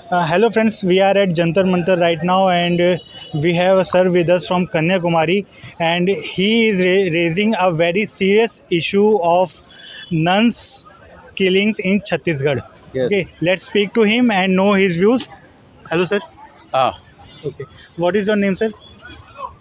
Hello friends, we are at Jantar Mantar right now and we have a sir with us from Kanyakumari and he is raising a very serious issue of nuns killings in Chhattisgarh. Yes. Okay, let's speak to him and know his views. Hello sir. Ah, Okay. What is your name sir?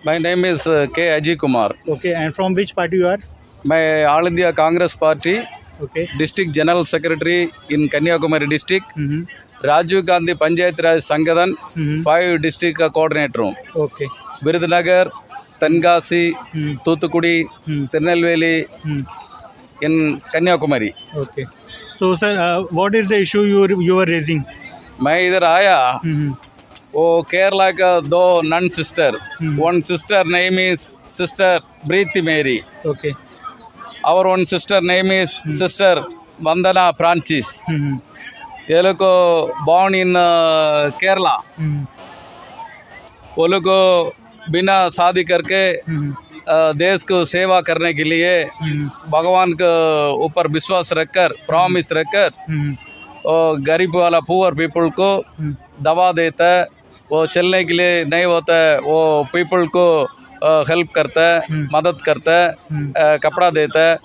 my name is K. Ajay Kumar. Okay, and from which party you are? My All India Congress Party Okay. District General Secretary in Kanyakumari District. Mm-hmm. Rajiv Gandhi Panchayat Raj Sangadan, Mm-hmm. 5 District Coordinator. Okay. Virudhunagar, Tengasi, Thuthukudi, Tirunelveli in Kanyakumari. Okay. So sir, what is the issue you are raising? मैं इधर आया Mm-hmm. वो केरला का 2 nun sister. One sister name is Sister Preeti Mary. Okay. Our one sister name is Sister Vandana Francis. Mm-hmm. ये लोग को born in Kerala. Mm-hmm. वो लोग को बिना शादी करके देश को सेवा करने के लिए भगवान के ऊपर विश्वास रखकर प्रॉमिस रखकर और गरीब वाला पुअर पीपल को दवा देता है, वो चलने के लिए नहीं होता है, वो पीपल को हेल्प करता है, मदद करता है, कपड़ा देता है,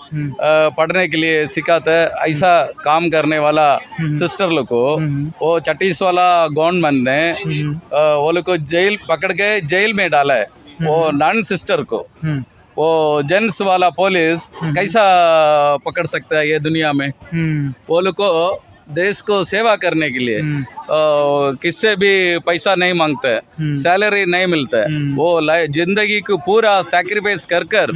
पढ़ने के लिए सिखाता है. ऐसा काम करने वाला सिस्टर लोग को वो छत्तीस वाला गवर्नमेंट ने वो लोग को जेल पकड़ के जेल में डाला है. वो नन सिस्टर को वो जेंट्स वाला पुलिस कैसा पकड़ सकता है ये दुनिया में. वो लोग को देश को सेवा करने के लिए किससे भी पैसा नहीं मांगता है, सैलरी नहीं मिलता है. वो जिंदगी को पूरा सैक्रिफाइस कर कर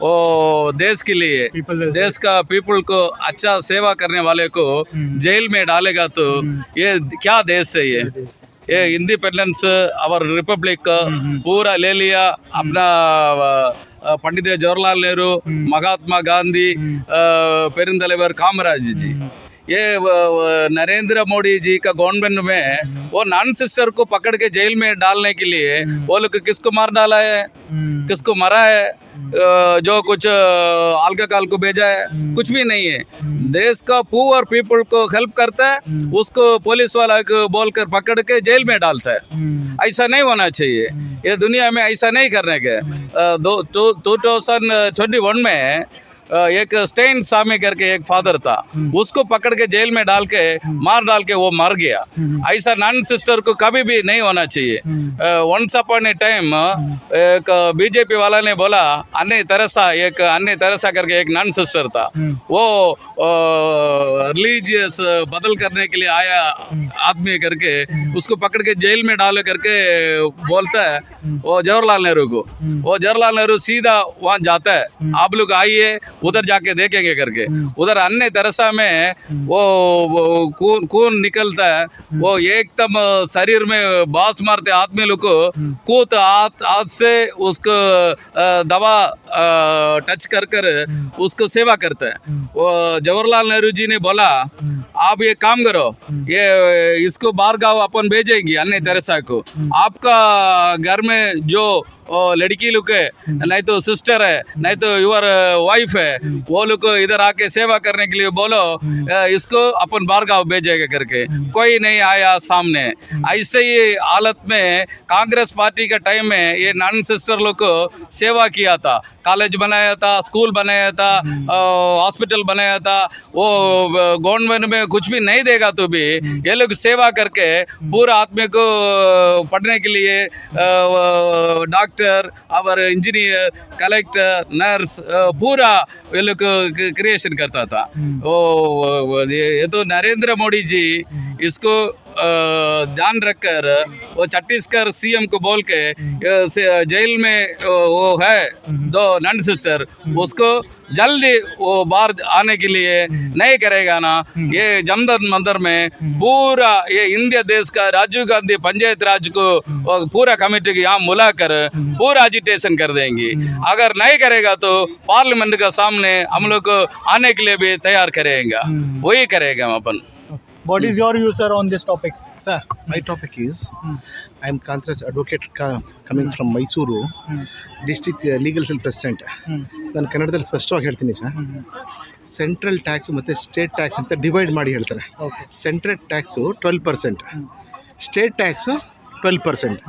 वो देश के लिए देश का पीपल को अच्छा सेवा करने वाले को जेल में डालेगा तो ये क्या देश है ये इंडिपेंडेंस और रिपब्लिक पूरा ले लिया अपना. पंडित जवाहरलाल नेहरू, महात्मा गांधी, पेरुंतलैवर कामराज जी, ये नरेंद्र मोदी जी का गवर्नमेंट में वो नन सिस्टर को पकड़ के जेल में डालने के लिए वो लोग किसको मार डाला है, किसको मरा है, जो कुछ अल्कोहल को भेजा है, कुछ भी नहीं है. देश का पुअर पीपल को हेल्प करता है, उसको पुलिस वाला को बोलकर पकड़ के जेल में डालता है. ऐसा नहीं होना चाहिए. ये दुनिया में ऐसा नहीं करने के. 2021 में एक स्टेन स्वामी करके एक फादर था, उसको पकड़ के जेल में डाल के मार डाल के वो मर गया. ऐसा नन सिस्टर को कभी भी नहीं होना चाहिए. वंस अपॉन ए टाइम एक बीजेपी वाला ने बोला अन्य तेरेसा करके एक नन सिस्टर था, वो रिलीजियस बदल करने के लिए आया आदमी करके उसको पकड़ के जेल में डाले करके बोलता है वो जवाहरलाल नेहरू को. वो जवाहरलाल नेहरू सीधा वहाँ जाता है, आप लोग आइए उधर जाके देखेंगे करके. उधर अन्य तेरेसा में वो खून निकलता है, वो एकदम शरीर में बांस मारते आदमी लोग को कूद हाथ से उसको दवा टच कर कर उसको सेवा करता है. वो जवाहरलाल नेहरू जी ने बोला आप ये काम करो, ये इसको बाहर गाँव अपन भेजेंगे अन्य तेरेसा को. आपका घर में जो लड़की लोग है, नहीं तो सिस्टर है, नहीं तो यूर वाइफ है, वो लोग को इधर आके सेवा करने के लिए बोलो, इसको अपन बाहर गाँव भेजेगा करके. कोई नहीं आया सामने. ऐसे ही हालत में कांग्रेस पार्टी का टाइम में ये नन सिस्टर लोग को सेवा किया था, कॉलेज बनाया था, स्कूल बनाया था, हॉस्पिटल बनाया था. वो गवर्नमेंट में कुछ भी नहीं देगा तो भी ये लोग सेवा करके पूरा आदमी को पढ़ने के लिए डॉक्टर और इंजीनियर, कलेक्टर, नर्स पूरा ये लोग क्रिएशन करता था. ये तो नरेंद्र मोदी जी इसको ध्यान रखकर वो छत्तीसगढ़ सीएम को बोल के जेल में वो है 2 नन सिस्टर, उसको जल्दी वो बाहर आने के लिए नहीं करेगा ना. ये जमदर मंदिर में पूरा ये इंडिया देश का राजीव गांधी पंचायत राज को पूरा कमेटी को यहाँ बुलाकर पूरा एजिटेशन कर देंगे. अगर नहीं करेगा तो पार्लियामेंट का सामने हम लोग को आने के लिए भी तैयार करेगा, वही करेगा हम अपन. What is your view, sir, on this topic? Sir, my topic is I am Kanthras advocate coming from Mysuru, district legal cell president. ನಾನು ಕನ್ನಡದಲ್ಲಿ ಸ್ಪಷ್ಟವಾಗಿ ಹೇಳ್ತೀನಿ ಸರ್. ಸೆಂಟ್ರಲ್ ಟ್ಯಾಕ್ಸ್ ಮತ್ತು ಸ್ಟೇಟ್ ಟ್ಯಾಕ್ಸ್ ಅಂತ ಡಿವೈಡ್ ಮಾಡಿ ಹೇಳ್ತಾರೆ. ಸೆಂಟ್ರಲ್ ಟ್ಯಾಕ್ಸು 12%, ಸ್ಟೇಟ್ ಟ್ಯಾಕ್ಸು 12%,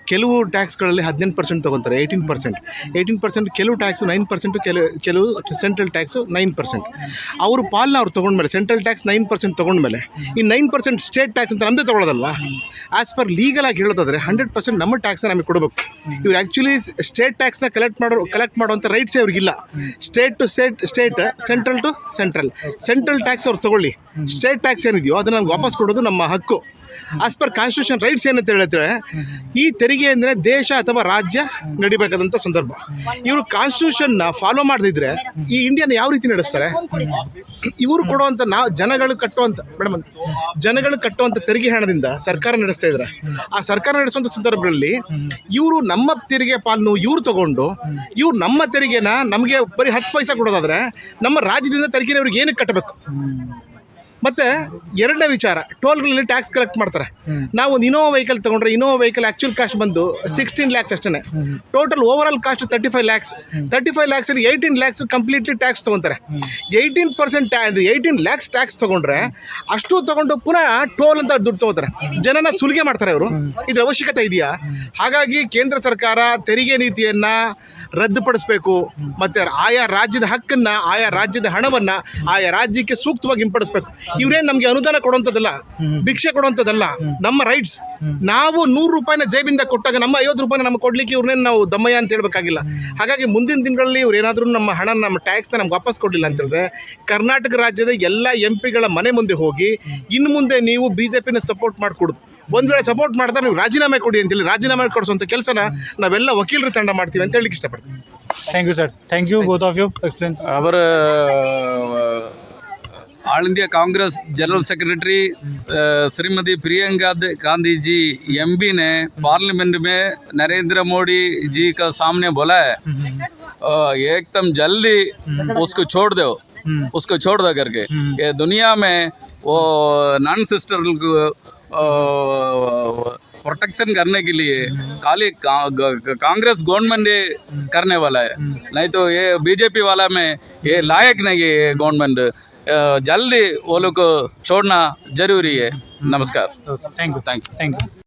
ಕೆಲವು ಟ್ಯಾಕ್ಸ್ಗಳಲ್ಲಿ 18% ತೊಗೊತಾರೆ, 18%, ಕೆಲವು ಟ್ಯಾಕ್ಸು 9%, ಕೆಲವು ಸೆಂಟ್ರಲ್ ಟ್ಯಾಕ್ಸು 9%. ಅವರು ಪಾಲನ್ನ ಅವ್ರು ತೊಗೊಂಡ್ಮೇಲೆ ಸೆಂಟ್ರಲ್ ಟ್ಯಾಕ್ಸ್ 9% ತೊಗೊಂಡ್ಮೇಲೆ ಈ 9% ಸ್ಟೇಟ್ ಟ್ಯಾಕ್ಸ್ ಅಂತ ನಮ್ಮದೇ ತೊಗೊಳ್ಳೋದಲ್ವಾ. ಆ್ಯಸ್ ಪರ್ ಲೀಗಲಾಗಿ ಹೇಳೋದಾದರೆ 100% ನಮ್ಮ ಟ್ಯಾಕ್ಸ್ನ ನಮಗೆ ಕೊಡಬೇಕು. ಇವ್ರು ಆ್ಯಕ್ಚುಲಿ ಸ್ಟೇಟ್ ಟ್ಯಾಕ್ಸ್ನ ಕಲೆಕ್ಟ್ ಮಾಡೋಂಥ ರೈಟ್ಸೇ ಅವ್ರಿಗಿಲ್ಲ. State to state, central to central tax ಅವ್ರು ತೊಗೊಳ್ಳಿ, ಸ್ಟೇಟ್ ಟ್ಯಾಕ್ಸ್ ಏನಿದೆಯೋ ಅದನ್ನು ನಮ್ಗೆ ವಾಪಸ್ ಕೊಡೋದು ನಮ್ಮ ಹಕ್ಕು. ಆಸ್ ಪರ್ ಕಾನ್ಸ್ಟಿಟ್ಯೂಷನ್ ರೈಟ್ಸ್ ಏನಂತ ಹೇಳಿದ್ರೆ, ಈ ತೆರಿಗೆ ಅಂದರೆ ದೇಶ ಅಥವಾ ರಾಜ್ಯ ನಡಿಬೇಕಾದಂಥ ಸಂದರ್ಭ. ಇವರು ಕಾನ್ಸ್ಟಿಟ್ಯೂಷನ್ನ ಫಾಲೋ ಮಾಡದಿದ್ರೆ ಈ ಇಂಡಿಯಾನ ಯಾವ ರೀತಿ ನಡೆಸ್ತಾರೆ? ಇವರು ಕೊಡುವಂಥ ಜನಗಳು ಕಟ್ಟುವಂಥ ತೆರಿಗೆ ಹಣದಿಂದ ಸರ್ಕಾರ ನಡೆಸ್ತಾ ಇದ್ದಾರೆ. ಆ ಸರ್ಕಾರ ನಡೆಸುವಂಥ ಸಂದರ್ಭಗಳಲ್ಲಿ ಇವರು ನಮ್ಮ ತೆರಿಗೆ ಪಾಲನ್ನು ಇವ್ರು ತಗೊಂಡು ಇವ್ರು ನಮ್ಮ ತೆರಿಗೆನ ನಮಗೆ ಬರೀ 10 ಪೈಸೆ ಕೊಡೋದಾದರೆ ನಮ್ಮ ರಾಜ್ಯದಿಂದ ತೆರಿಗೆನ ಇವ್ರಿಗೆ ಏನಕ್ಕೆ ಕಟ್ಟಬೇಕು? ಮತ್ತು ಎರಡನೇ ವಿಚಾರ, ಟೋಲ್ಗಳಲ್ಲಿ ಟ್ಯಾಕ್ಸ್ ಕಲೆಕ್ಟ್ ಮಾಡ್ತಾರೆ. ನಾವು ಒಂದು ಇನೋವಾ ವೆಹಿಕಲ್ ತೊಗೊಂಡ್ರೆ ಇನೋವಾ ವೆಹಿಕಲ್ ಆ್ಯಕ್ಚುಲ್ ಕಾಸ್ಟ್ ಬಂದು 16 lakhs ಅಷ್ಟೇ. Total overall cost 35 lakhs. 35 lakhsಲ್ಲಿ 18 lakhs ಕಂಪ್ಲೀಟ್ಲಿ ಟ್ಯಾಕ್ಸ್ ತೊಗೊತಾರೆ. 18 lakhs ಟ್ಯಾಕ್ಸ್ ತೊಗೊಂಡ್ರೆ ಅಷ್ಟು ತೊಗೊಂಡು ಪುನಃ ಟೋಲ್ ಅಂತ ದುಡ್ಡು ತೊಗೋತಾರೆ. ಜನನ ಸುಲಿಗೆ ಮಾಡ್ತಾರೆ ಅವರು. ಇದ್ರ ಅವಶ್ಯಕತೆ ಇದೆಯಾ? ಹಾಗಾಗಿ ಕೇಂದ್ರ ಸರ್ಕಾರ ತೆರಿಗೆ ನೀತಿಯನ್ನು ರದ್ದುಪಡಿಸಬೇಕು. ಮತ್ತು ಆಯಾ ರಾಜ್ಯದ ಹಕ್ಕನ್ನು, ಆಯಾ ರಾಜ್ಯದ ಹಣವನ್ನು ಆಯಾ ರಾಜ್ಯಕ್ಕೆ ಸೂಕ್ತವಾಗಿ ಹಿಂಪಡಿಸ್ಬೇಕು. ಇವರೇನು ನಮಗೆ ಅನುದಾನ ಕೊಡುವಂಥದ್ದಲ್ಲ, ಭಿಕ್ಷೆ ಕೊಡುವಂಥದ್ದಲ್ಲ, ನಮ್ಮ ರೈಟ್ಸ್. ನಾವು 100 ರೂಪಾಯಿನ ಜೇಬಿಂದ ಕೊಟ್ಟಾಗ ನಮ್ಮ 50 ರೂಪಾಯಿನ ನಮ್ಗೆ ಕೊಡಲಿಕ್ಕೆ ಇವ್ರನ್ನೇನು ನಾವು ದಮ್ಮಯ್ಯ ಅಂತ ಹೇಳ್ಬೇಕಾಗಿಲ್ಲ. ಹಾಗಾಗಿ ಮುಂದಿನ ದಿನಗಳಲ್ಲಿ ಇವ್ರು ಏನಾದರೂ ನಮ್ಮ ಹಣ, ನಮ್ಮ ಟ್ಯಾಕ್ಸ್ನ ನಮ್ಗೆ ವಾಪಸ್ ಕೊಡಲಿಲ್ಲ ಅಂತಂದರೆ ಕರ್ನಾಟಕ ರಾಜ್ಯದ ಎಲ್ಲ MP ಗಳ ಮನೆ ಮುಂದೆ ಹೋಗಿ ಇನ್ನು ಮುಂದೆ ನೀವು BJPನ ಸಪೋರ್ಟ್ ಮಾಡಿಕೊಡೋದು. ಒಂದು ವೇಳೆ ಸಪೋರ್ಟ್ ಮಾಡಿದ್ರೆ ನೀವು ರಾಜೀನಾಮೆ ಕೊಡಿ ಅಂತೇಳಿ ರಾಜೀನಾಮೆ ಕೊಡಿಸುವಂಥ ಕೆಲಸನ ನಾವೆಲ್ಲ ವಕೀಲರ ತಂಡ ಮಾಡ್ತೀವಿ ಅಂತ ಹೇಳಲಿಕ್ಕೆ ಇಷ್ಟಪಡ್ತೀನಿ. Thank you sir. Thank you both of you. Explain. ಅವರ all India Congress general secretary Shrimati Priyanka Gandhi ji MB ने पार्लियामेंट में नरेंद्र मोदी जी का सामने बोला है एकदम जल्दी उसको छोड़ दो करके. ये दुनिया में वो नॉन सिस्टर प्रोटेक्शन करने के लिए खाली कांग्रेस गवर्नमेंट करने वाला है, नहीं तो ये BJP वाला में ये लायक नहीं है. ये गवर्नमेंट जल्दी वो लोग को छोड़ना जरूरी है. नमस्कार. Thank you.